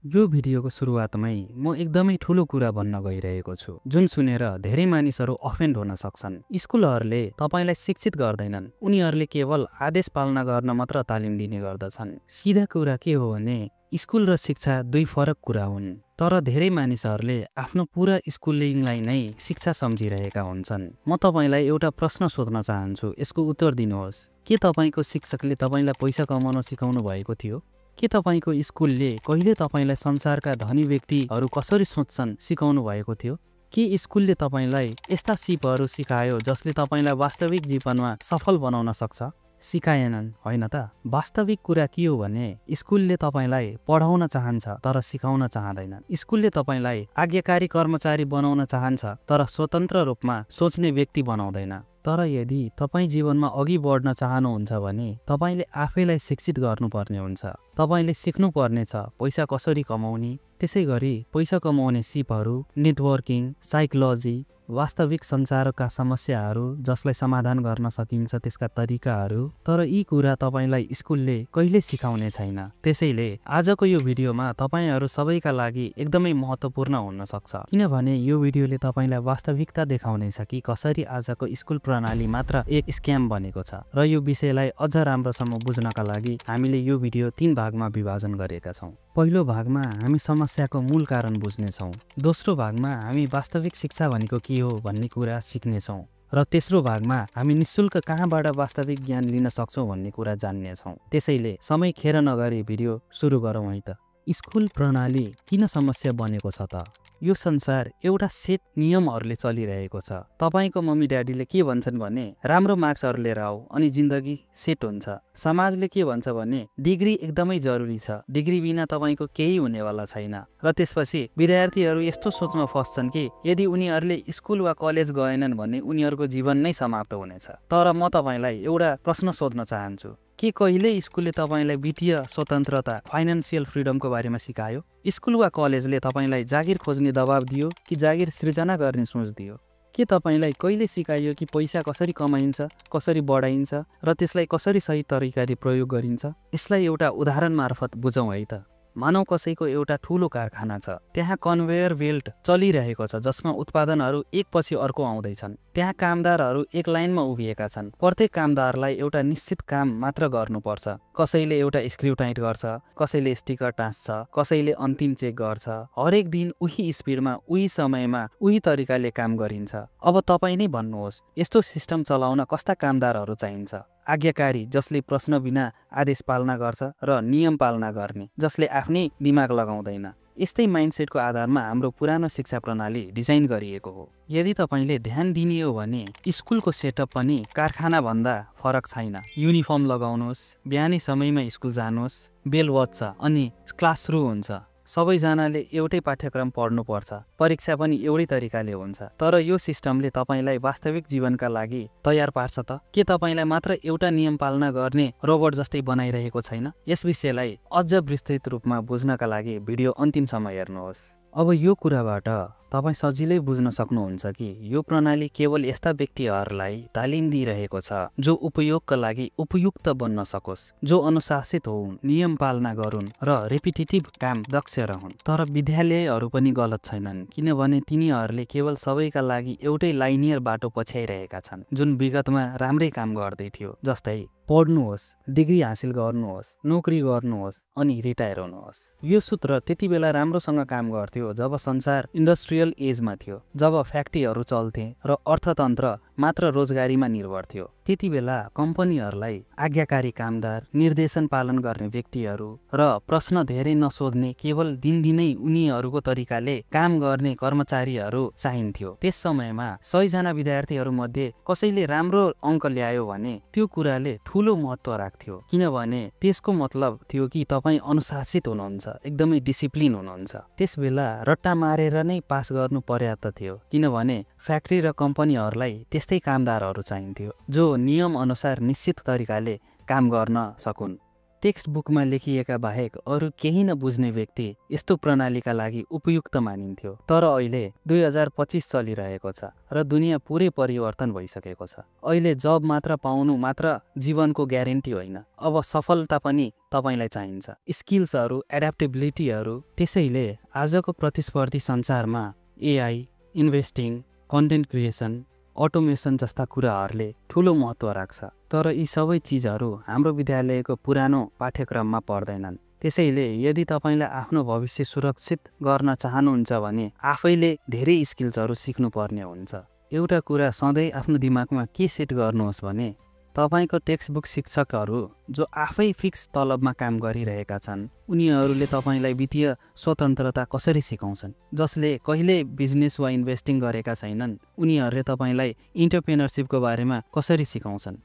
यो भिडियोको सुरुवातमै म एकदमै ठूलो कुरा भन्न गइरहेको छु जुन सुनेर धेरै मानिसहरू अफेन्ड हुन सक्छन्। स्कुलहरूले तपाईलाई शिक्षित गर्दैनन्, उनीहरूले केवल आदेश पालना गर्न मात्र तालिम दिने गर्दछन्। सिधा कुरा के हो भने स्कुल र शिक्षा दुई फरक कुरा हुन्। तर धेरै मानिसहरूले आफ्नो पूरा स्कुलिङलाई नै शिक्षा सम्झिरहेका हुन्छन्। म तपाईलाई एउटा प्रश्न सोध्न चाहन्छु, यसको उत्तर दिनुहोस्। के तपाईको शिक्षकले तपाईलाई पैसा कमाउन सिकाउनु भएको थियो? के तपाईको स्कुलले कहिले तपाईलाई संसारका धनी व्यक्तिहरू कसरी सोच्छन् सिकाउनु भएको थियो? के स्कुलले तपाईलाई यस्ता सिपहरू सिकायो जसले तपाईलाई वास्तविक जीवनमा सफल बनाउन सक्छ? सिकाएनन्, होइन त? वास्तविक कुरा के हो भने स्कुलले तपाईलाई पढाउन चाहन्छ तर सिकाउन चाहँदैन। स्कुलले तपाईलाई आज्ञाकारी कर्मचारी बनाउन चाहन्छ तर स्वतन्त्र रूपमा सोच्ने व्यक्ति बनाउँदैन। तर यदि तपाई जीवनमा अघि बढ्न चाहनुहुन्छ भने तपाईले आफैलाई शिक्षित गर्नुपर्ने हुन्छ। तपाईले सिक्नु पर्नेछ पैसा कसरी कमाउने, त्यसैगरी पैसा कमाउने सिपहरू, नेटवर्किङ, साइकोलोजी, वास्तविक संसारका समस्याहरू जसलाई समाधान गर्न सकिन्छ त्यसका तरिकाहरू। तर यी कुरा तपाईलाई स्कुलले कहिले सिकाउने छैन। त्यसैले आजको यो भिडियोमा तपाईहरू सबैका लागि एकदमै महत्त्वपूर्ण हुन सक्छ, किनभने यो भिडियोले तपाईलाई वास्तविकता देखाउनेछ कि कसरी आजको स्कुल प्रणाली मात्र एक स्क्याम बनेको छ। र यो विषयलाई अझ राम्रोसँग बुझ्नका लागि हामीले यो भिडियो 3 भागमा विभाजन गरेका छौं। पहिलो भागमा हामी समस्याको मूल कारण बुझ्नेछौं। दोस्रो भागमा हामी वास्तविक शिक्षा भनेको के हो भन्ने कुरा सिक्नेछौं। र तेस्रो भागमा हामी निशुल्क कहाँबाट वास्तविक ज्ञान लिन सक्छौं भन्ने कुरा जान्नेछौं। त्यसैले समय खेर नगरी भिडियो सुरु गरौँ है त। स्कुल प्रणाली किन समस्या बनेको छ त? यो संसार एउटा सेट नियमहरूले चलिरहेको छ। तपाईको मम्मी ड्याडीले के भन्छन् भने राम्रो मार्क्सहरू लिएर आऊ अनि जिन्दगी सेट हुन्छ। समाजले के भन्छ भने डिग्री एकदमै जरुरी छ, डिग्री बिना तपाईको केही हुनेवाला छैन। र त्यसपछि विद्यार्थीहरू यस्तो सोचमा फस्छन् कि यदि उनीहरूले स्कुल वा कलेज गएनन् भने उनीहरूको जीवन नै समाप्त हुनेछ। तर म तपाईलाई एउटा प्रश्न सोध्न चाहन्छु, के कहिले स्कुलले तपाईलाई वित्तीय स्वतन्त्रता, फाइनान्सियल फ्रिडमको बारेमा सिकायो? स्कुल वा कलेजले तपाईलाई जागिर खोज्ने दबाब दियो कि जागिर सृजना गर्ने सोच दियो? के तपाईलाई कहिले सिकाइयो कि पैसा कसरी कमाइन्छ, कसरी बढाइन्छ र त्यसलाई कसरी सही तरिकाले प्रयोग गरिन्छ? यसलाई एउटा उदाहरण मार्फत बुझौँ है त। मानव कसैको एउटा ठूलो कारखाना छ। त्यहाँ कन्भेयर बेल्ट चलिरहेको छ जसमा उत्पादनहरू एकपछि अर्को आउँदैछन्। त्यहाँ कामदारहरू एक लाइनमा उभिएका छन्। प्रत्येक कामदारलाई एउटा निश्चित काम मात्र गर्नुपर्छ। कसैले एउटा स्क्रू टाइट गर्छ, कसैले स्टिकर टाँस्छ, कसैले अन्तिम चेक गर्छ। हरेक दिन उही स्पिडमा, उही समयमा, उही तरिकाले काम गरिन्छ। अब तपाई नै भन्नुहोस्, यस्तो सिस्टम चलाउन कस्ता कामदारहरू चाहिन्छ? आज्ञाकारी जसले प्रश्न बिना आदेश पालना गर्छ र नियम पालना गर्ने जसले आफ्नै दिमाग लगाउँदैन। यस्तै माइन्डसेटको आधारमा हाम्रो पुरानो शिक्षा प्रणाली डिजाइन गरिएको हो। यदि तपाईले ध्यान दिने हो भने स्कुलको सेटअप पनि कारखाना भन्दा फरक छैन। युनिफर्म लगाउनुहोस्, बिहानै समयमा स्कुल जानुहोस्, बेल बज्छ अनि क्लास सुरु हुन्छ। सबैजनाले एउटै पाठ्यक्रम पढ्नुपर्छ, परीक्षा पनि एउटै तरिकाले हुन्छ। तर यो सिस्टमले तपाईलाई वास्तविक जीवनका लागि तयार पार्छ त? के तपाईलाई मात्र एउटा नियम पालना गर्ने रोबोट जस्तै बनाइरहेको छैन? यस विषयलाई अझ विस्तृत रूपमा बुझ्नका लागि भिडियो अन्तिमसम्म हेर्नुहोस्। अब यो कुराबाट तपाई सजिलै बुझ्न सक्नुहुन्छ कि यो प्रणाली केवल यस्ता व्यक्तिहरूलाई तालिम दिइरहेको छ जो उपयोगका लागि उपयुक्त बन्न सकोस्, जो अनुशासित हुन्, नियम पालना गरून् र रिपिटेटिभ काम दक्ष रहन्। तर विद्यालयहरू पनि गलत छैनन्, किनभने तिनीहरूले केवल सबैका लागि एउटै लाइनियर बाटो पछ्याइरहेका छन् जुन विगतमा राम्रै काम गर्दै थियो। जस्तै पढ्नुहोस्, डिग्री हासिल गर्नुहोस्, नोकरी गर्नुहोस् अनि रिटायर हुनुहोस्। यो सूत्र त्यति बेला राम्रोसँग काम गर्थ्यो जब संसार इन्डस्ट्रियल एजमा थियो, जब फ्याक्ट्रीहरू चल्थे र अर्थतन्त्र मात्र रोजगारीमा निर्भर थियो। त्यति बेला कम्पनीहरूलाई आज्ञाकारी कामदार, निर्देशन पालन गर्ने व्यक्तिहरू र प्रश्न धेरै नसोध्ने, केवल दिनदिनै उनीहरूको तरिकाले काम गर्ने कर्मचारीहरू चाहिन्थ्यो। त्यस समयमा 100 जना विद्यार्थीहरू मध्ये कसैले राम्रो अङ्क ल्यायो भने त्यो कुराले ठूलो महत्त्व राख्थ्यो, किनभने त्यसको मतलब थियो कि तपाई अनुशासित हुनुहुन्छ, एकदमै डिसिप्लिन हुनुहुन्छ। त्यसबेला रट्टा मारेर नै पास गर्नु पर्याप्त थियो, किनभने फ्याक्ट्री र कम्पनीहरूलाई त्यस्तै कामदारहरू चाहिन्थ्यो जो नियम अनुसार निश्चित तरिकाले काम गर्न सकुन्। टेक्स्ट बुकमा लेखिएका बाहेक अरू केही नबुझ्ने व्यक्ति यस्तो प्रणालीका लागि उपयुक्त मानिन्थ्यो। तर अहिले 2025 चलिरहेको छ र दुनियाँ पुरै परिवर्तन भइसकेको छ। अहिले जब मात्र पाउनु मात्र जीवनको ग्यारेन्टी होइन, अब सफलता पनि तपाईलाई चाहिन्छ। स्किल्सहरू, एडाप्टेबिलिटीहरू। त्यसैले आजको प्रतिस्पर्धी संसारमा AI, investing, content creation, automation जस्ता कुराहरूले ठुलो महत्त्व राख्छ। तर यी सबै चिजहरू हाम्रो विद्यालयको पुरानो पाठ्यक्रममा पर्दैनन्। त्यसैले यदि तपाईलाई आफ्नो भविष्य सुरक्षित गर्न चाहनुहुन्छ भने आफैले धेरै स्किल्सहरू सिक्नुपर्ने हुन्छ। एउटा कुरा सधैँ आफ्नो दिमागमा के सेट गर्नुहोस् भने तपाईको टेक्स्टबुक शिक्षकहरू जो आफै फिक्स तलबमा काम गरिरहेका छन्, उनीहरूले तपाईलाई वित्तीय स्वतन्त्रता कसरी सिकाउँछन्? जसले कहिले बिजनेस वा इन्भेस्टिङ गरेका छैनन्, उनीहरूले तपाईलाई इन्टरप्रेनरसिपको बारेमा कसरी सिकाउँछन्?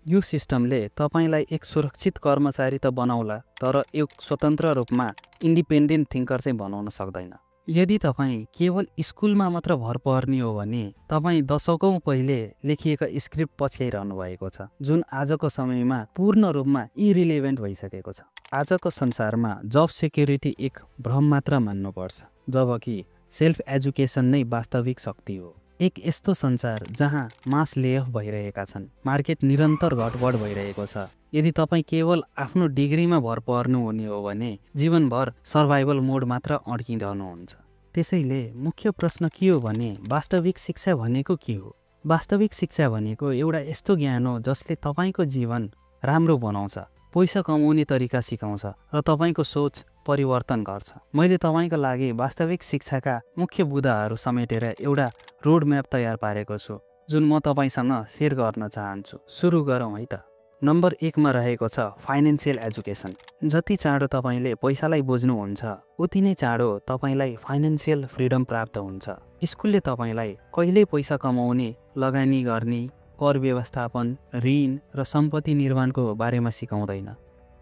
यो सिस्टमले तपाईलाई एक सुरक्षित कर्मचारी त बनाउला, तर एक स्वतन्त्र रूपमा इन्डिपेन्डेन्ट थिङ्कर चाहिँ बनाउन सक्दैन। यदि तपाईँ केवल स्कुलमा मात्र भर पर्ने हो भने तपाईँ दशकौँ पहिले लेखिएका स्क्रिप्ट पछ्याइरहनु भएको छ, जुन आजको समयमा पूर्ण रूपमा इरिलेभेन्ट भइसकेको छ। आजको संसारमा जब सेक्युरिटी एक भ्रम मात्र मान्नुपर्छ, जबकि सेल्फ एजुकेसन नै वास्तविक शक्ति हो। एक यस्तो संसार जहाँ मास लेअफ भइरहेका छन्, मार्केट निरन्तर घटबढ भइरहेको छ। यदि तपाईँ केवल आफ्नो डिग्रीमा भर पर्नु हुने हो भने जीवनभर सर्भाइभल मोड मात्र अड्किरहनुहुन्छ। त्यसैले मुख्य प्रश्न के हो भने वास्तविक शिक्षा भनेको के हो? वास्तविक शिक्षा भनेको एउटा यस्तो ज्ञान हो जसले तपाईँको जीवन राम्रो बनाउँछ, पैसा कमाउने तरिका सिकाउँछ र तपाईँको सोच परिवर्तन गर्छ। मैले तपाईँको लागि वास्तविक शिक्षाका मुख्य बुँदाहरू समेटेर एउटा रोड म्याप तयार पारेको छु, जुन म तपाईँसँग सेयर गर्न चाहन्छु। सुरु गरौँ है त। नम्बर 1 मा रहेको छ फाइनेन्सियल एजुकेसन। जति चाँडो तपाईँले पैसालाई बुझ्नुहुन्छ, उति नै चाँडो तपाईँलाई फाइनेन्सियल फ्रिडम प्राप्त हुन्छ। स्कुलले तपाईँलाई कहिल्यै पैसा कमाउने, लगानी गर्ने, कर व्यवस्थापन, ऋण र सम्पत्ति निर्माणको बारेमा सिकाउँदैन।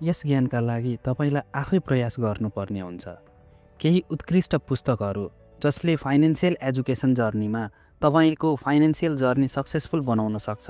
यस ज्ञानका लागि तपाईँलाई आफै प्रयास गर्नुपर्ने हुन्छ। केही उत्कृष्ट पुस्तकहरू जसले फाइनेन्सियल एजुकेसन जर्नीमा तपाईँको फाइनेन्सियल जर्नी सक्सेसफुल बनाउन सक्छ,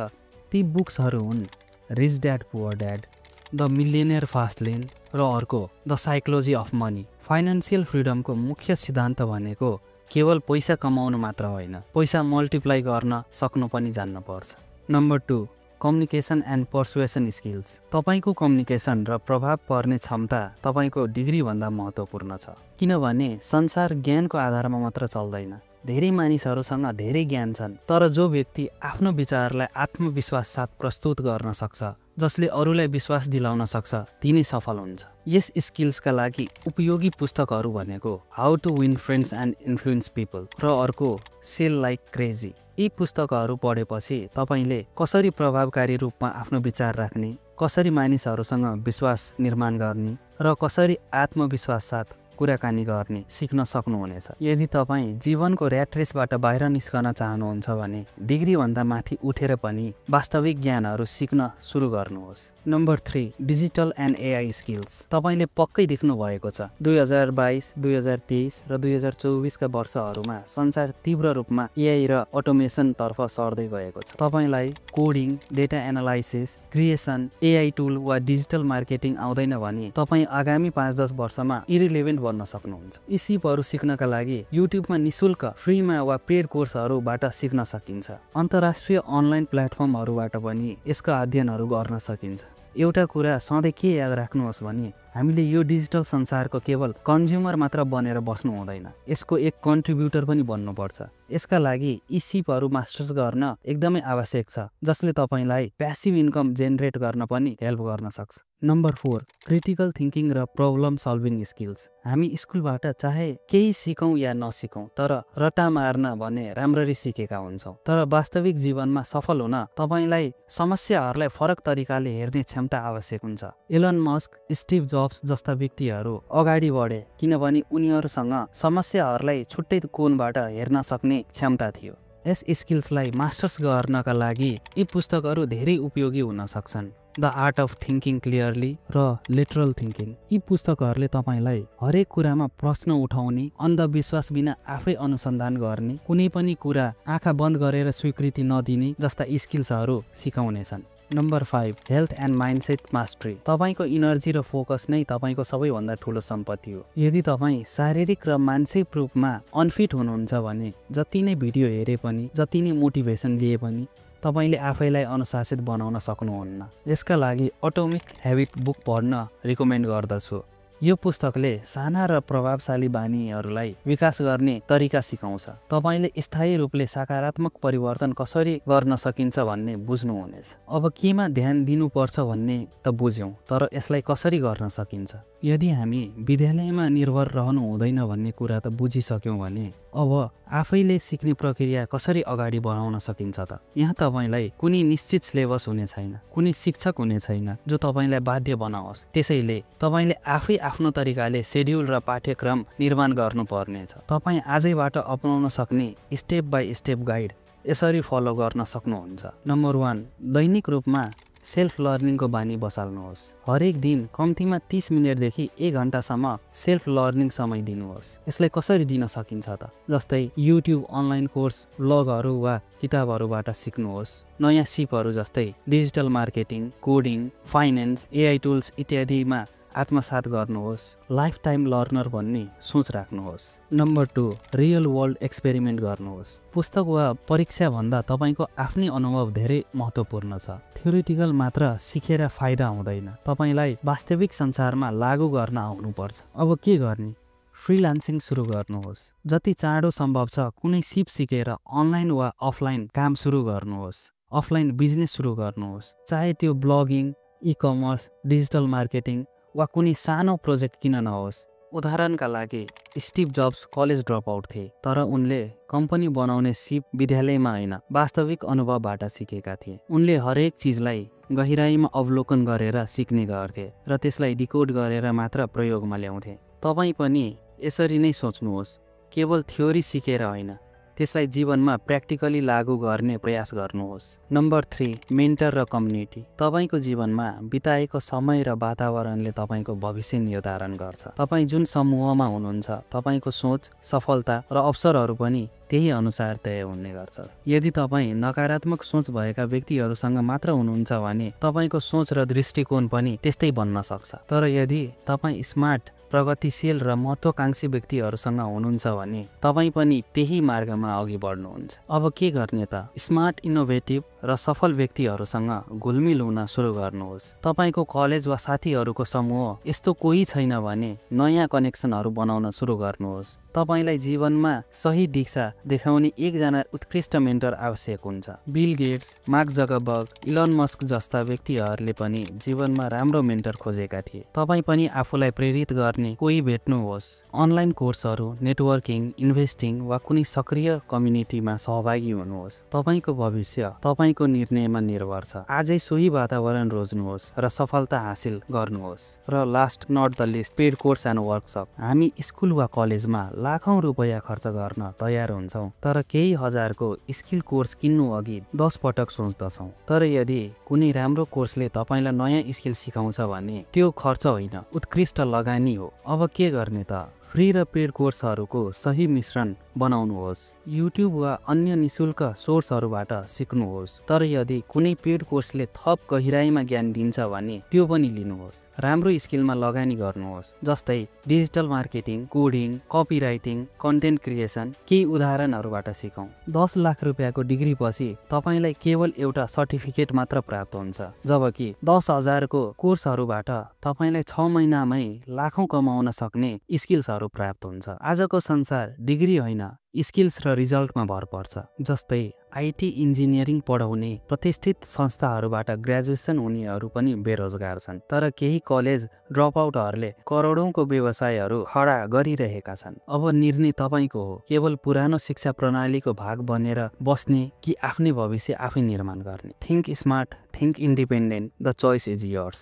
ती बुक्सहरू हुन् rich dad poor dad, the millionaire fast lane र अर्को the psychology of money. Financial फ्रिडमको मुख्य सिद्धान्त भनेको केवल पैसा कमाउनु मात्र होइन, पैसा मल्टिप्लाई गर्न सक्नु पनि जान्नुपर्छ। Number 2, communication and पर्सुएसन skills. तपाईँको कम्युनिकेसन र प्रभाव पर्ने क्षमता तपाईँको डिग्रीभन्दा महत्त्वपूर्ण छ, किनभने संसार ज्ञानको आधारमा मात्र चल्दैन। धेरै मानिसहरूसँग धेरै ज्ञान छन्, तर जो व्यक्ति आफ्नो विचारलाई आत्मविश्वास साथ प्रस्तुत गर्न सक्छ, जसले अरूलाई विश्वास दिलाउन सक्छ, ती नै सफल हुन्छ। यस स्किल्सका लागि उपयोगी पुस्तकहरू भनेको how to win friends and influence people र अर्को सेल लाइक क्रेजी। यी पुस्तकहरू पढेपछि तपाईँले कसरी प्रभावकारी रूपमा आफ्नो विचार राख्ने, कसरी मानिसहरूसँग विश्वास निर्माण गर्ने र कसरी आत्मविश्वास साथ कुराकानी गर्ने सिक्न सक्नुहुनेछ। यदि तपाईँ जीवनको ऱ्याट रेसबाट बाहिर निस्कन चाहनुहुन्छ भने डिग्रीभन्दा माथि उठेर पनि वास्तविक ज्ञानहरू सिक्न सुरु गर्नुहोस्। Number 3, digital and AI skills. तपाईँले पक्कै देख्नु भएको छ 2022, 2023 र 2024 का वर्षहरूमा संसार तीव्र रूपमा एआई र अटोमेसन तर्फ सर्दै गएको छ। तपाईँलाई coding, data analysis, creation, AI tool वा डिजिटल मार्केटिङ आउँदैन भने तपाईँ आगामी 5-10 वर्षमा इरिलेभेन्ट बन्न सक्नुहुन्छ। यी सिपहरू सिक्नका लागि युट्युबमा निशुल्क, फ्रीमा वा पेड कोर्सहरूबाट सिक्न सकिन्छ। अन्तर्राष्ट्रिय अनलाइन प्लेटफर्महरूबाट पनि यसका अध्ययनहरू गर्न सकिन्छ। एउटा कुरा सधैँ के याद राख्नुहोस् भने हामीले यो डिजिटल संसारको केवल कन्ज्युमर मात्र बनेर बस्नु हुँदैन, यसको एक कन्ट्रिब्युटर पनि बन्नुपर्छ। यसका लागि यी सिपहरू मास्टर्स गर्न एकदमै आवश्यक छ, जसले तपाईँलाई प्यासिभ इन्कम जेनेरेट गर्न पनि हेल्प गर्न सक्छ। नम्बर 4, क्रिटिकल थिङ्किङ र प्रब्लम सल्भिङ स्किल्स। हामी स्कुलबाट चाहे केही सिकौँ या नसिकौँ, तर रटा मार्न भने राम्ररी सिकेका हुन्छौँ। तर वास्तविक जीवनमा सफल हुन तपाईँलाई समस्याहरूलाई फरक तरिकाले हेर्ने क्षमता आवश्यक हुन्छ। एलन मस्क, स्टिभ जब्स जस्ता व्यक्तिहरू अगाडि बढे किनभने उनीहरूसँग समस्याहरूलाई छुट्टै कोणबाट हेर्न सक्ने क्षमता थियो। यस स्किल्सलाई मास्टर्स गर्नका लागि यी पुस्तकहरू धेरै उपयोगी हुन सक्छन्। The art of thinking clearly र लिटरल थिङ्किङ। यी पुस्तकहरूले तपाईँलाई हरेक कुरामा प्रश्न उठाउने, अन्धविश्वास बिना आफै अनुसन्धान गर्ने, कुनै पनि कुरा आँखा बन्द गरेर स्वीकृति नदिने जस्ता स्किल्सहरू सिकाउनेछन्। Number 5 health and mindset mastery. तपाईँको इनर्जी र फोकस नै तपाईँको सबैभन्दा ठुलो सम्पत्ति हो। यदि तपाईँ शारीरिक र मानसिक रूपमा अनफिट हुनुहुन्छ भने जति नै भिडियो हेरे पनि, जति नै मोटिभेसन लिए पनि तपाईँले आफैलाई अनुशासित बनाउन सक्नुहुन्न। यसका लागि एटोमिक ह्याबिट बुक पढ्न रिकमेन्ड गर्दछु। यो पुस्तकले साना र प्रभावशाली बानीहरूलाई विकास गर्ने तरिका सिकाउँछ। तपाईँले स्थायी रूपले सकारात्मक परिवर्तन कसरी गर्न सकिन्छ भन्ने बुझ्नुहुनेछ। अब केमा ध्यान दिनुपर्छ भन्ने त बुझ्यौँ, तर यसलाई कसरी गर्न सकिन्छ? यदि हामी विद्यालयमा निर्भर रहनु हुँदैन भन्ने कुरा त बुझिसक्यौँ भने अब आफैले सिक्ने प्रक्रिया कसरी अगाडि बढाउन सकिन्छ त? यहाँ तपाईँलाई कुनै निश्चित सिलेबस हुने छैन, कुनै शिक्षक हुने छैन जो तपाईँलाई बाध्य बनाओस्। त्यसैले तपाईँले आफै आफ्नो तरिकाले सेड्युल र पाठ्यक्रम निर्माण गर्नुपर्नेछ। तपाईँ आजैबाट अपनाउन सक्ने स्टेप बाई स्टेप गाइड यसरी फलो गर्न सक्नुहुन्छ। नम्बर 1 दैनिक रूपमा सेल्फ लर्निङको बानी बसाल्नुहोस्। हरेक दिन कम्तीमा 30 मिनेटदेखि 1 घन्टासम्म सेल्फ लर्निङ समय दिनुहोस्। यसलाई कसरी दिन सकिन्छ त? जस्तै युट्युब अनलाइन कोर्स, ब्लगहरू वा किताबहरूबाट सिक्नुहोस्। नयाँ सिपहरू जस्तै digital marketing, coding, finance, AI tools इत्यादिमा आत्मसात गर्नुहोस्। लाइफ टाइम लर्नर भन्ने सोच राख्नुहोस्। नम्बर 2 रियल वर्ल्ड एक्सपेरिमेन्ट गर्नुहोस्। पुस्तक वा परीक्षा भन्दा तपाईँको आफ्नै अनुभव धेरै महत्त्वपूर्ण छ। थ्योरिटिकल मात्र सिकेर फाइदा हुँदैन, तपाईँलाई वास्तविक संसारमा लागू गर्न आउनुपर्छ। अब के गर्ने? फ्रिलान्सिङ सुरु गर्नुहोस्। जति चाँडो सम्भव छ कुनै सिप सिकेर अनलाइन वा अफलाइन काम सुरु गर्नुहोस्। अफलाइन बिजनेस सुरु गर्नुहोस्, चाहे त्यो ब्लगिङ, ई-कमर्स, डिजिटल मार्केटिङ वा कुनै सानो प्रोजेक्ट किन नहोस्। उदाहरणका लागि Steve jobs college drop out थिए, तर उनले कम्पनी बनाउने सिप विद्यालयमा होइन वास्तविक अनुभवबाट सिकेका थिए। उनले हरेक चिजलाई गहिराईमा अवलोकन गरेर सिक्ने गर्थे र त्यसलाई डिकोड गरेर मात्र प्रयोगमा ल्याउँथे। तपाईँ पनि यसरी नै सोच्नुहोस्, केवल थ्योरी सिकेर होइन, त्यसलाई जीवनमा प्र्याक्टिकली लागू गर्ने प्रयास गर्नुहोस्। नम्बर 3 मेन्टर र कम्युनिटी। तपाईँको जीवनमा बिताएको समय र वातावरणले तपाईँको भविष्य निर्धारण गर्छ। तपाईँ जुन समूहमा हुनुहुन्छ, तपाईँको सोच, सफलता र अवसरहरू पनि त्यही अनुसार तय हुने गर्छ। यदि तपाईँ नकारात्मक सोच भएका व्यक्तिहरूसँग मात्र हुनुहुन्छ भने तपाईँको सोच र दृष्टिकोण पनि त्यस्तै बन्न सक्छ। तर यदि तपाईँ स्मार्ट, प्रगतिशील र महत्त्वाकांक्षी व्यक्तिहरूसँग हुनुहुन्छ भने तपाईँ पनि त्यही मार्गमा अघि बढ्नुहुन्छ। अब के गर्ने त? स्मार्ट, इनोभेटिभ र सफल व्यक्तिहरूसँग घुलमिल हुन सुरु गर्नुहोस्। तपाईँको कलेज वा साथीहरूको समूह यस्तो कोही छैन भने नयाँ कनेक्सनहरू बनाउन सुरु गर्नुहोस्। तपाईलाई जीवनमा सही दिशा देखाउने एकजना उत्कृष्ट मेन्टर आवश्यक हुन्छ। Bill Gates, mark Zuckerberg, Elon Musk जस्ता व्यक्तिहरूले पनि जीवनमा राम्रो मेन्टर खोजेका थिए। तपाईँ पनि आफूलाई प्रेरित गर्ने कोही भेट्नुहोस्। अनलाइन कोर्सहरू, नेटवर्किङ, इन्भेस्टिङ वा कुनै सक्रिय कम्युनिटीमा सहभागी हुनुहोस्। तपाईँको भविष्य तपाईँको निर्णयमा निर्भर छ। आजै सोही वातावरण रोज्नुहोस् र सफलता हासिल गर्नुहोस्। र last not the list, paid course and workshop. हामी स्कुल वा कलेजमा लाखौं रुपैयाँ खर्च गर्न तयार हुन्छौँ, तर केही हजारको स्किल कोर्स किन्नु अघि 10 पटक सोच्दछौँ। तर यदि कुनै राम्रो कोर्सले तपाईँलाई नयाँ स्किल सिकाउँछ भने त्यो खर्च होइन, उत्कृष्ट लगानी हो। अब के गर्ने त? फ्री र पेड कोर्सहरूको सही मिश्रण बनाउनुहोस्। युट्युब वा अन्य निशुल्क सोर्सहरूबाट सिक्नुहोस्। तर यदि कुनै पेड कोर्सले थप गहिराईमा ज्ञान दिन्छ भने त्यो पनि लिनुहोस्। राम्रो स्किलमा लगानी गर्नुहोस्, जस्तै digital marketing, coding, copywriting, content creation. केही उदाहरणहरूबाट सिकौँ। 10 लाख रुपियाँको डिग्री पछि तपाईँलाई केवल एउटा सर्टिफिकेट मात्र प्राप्त हुन्छ, जबकि 10,000को कोर्सहरूबाट तपाईँलाई 6 महिनामै लाखौं कमाउन सक्ने स्किल्सहरू प्राप्त हुन्छ। आजको संसार डिग्री होइन, स्किल्स र रिजल्टमा भर पर्छ। जस्तै आईटी इन्जिनियरिङ पढाउने प्रतिष्ठित संस्थाहरूबाट ग्रेजुएसन हुनेहरू पनि बेरोजगार छन्, तर केही कलेज ड्रपआउटहरूले करोडौंको व्यवसायहरू खडा गरिरहेका छन्। अब निर्णय तपाईँको हो, केवल पुरानो शिक्षा प्रणालीको भाग बनेर बस्ने कि आफ्नै भविष्य आफै निर्माण गर्ने। Think smart, think independent, the choice is yours.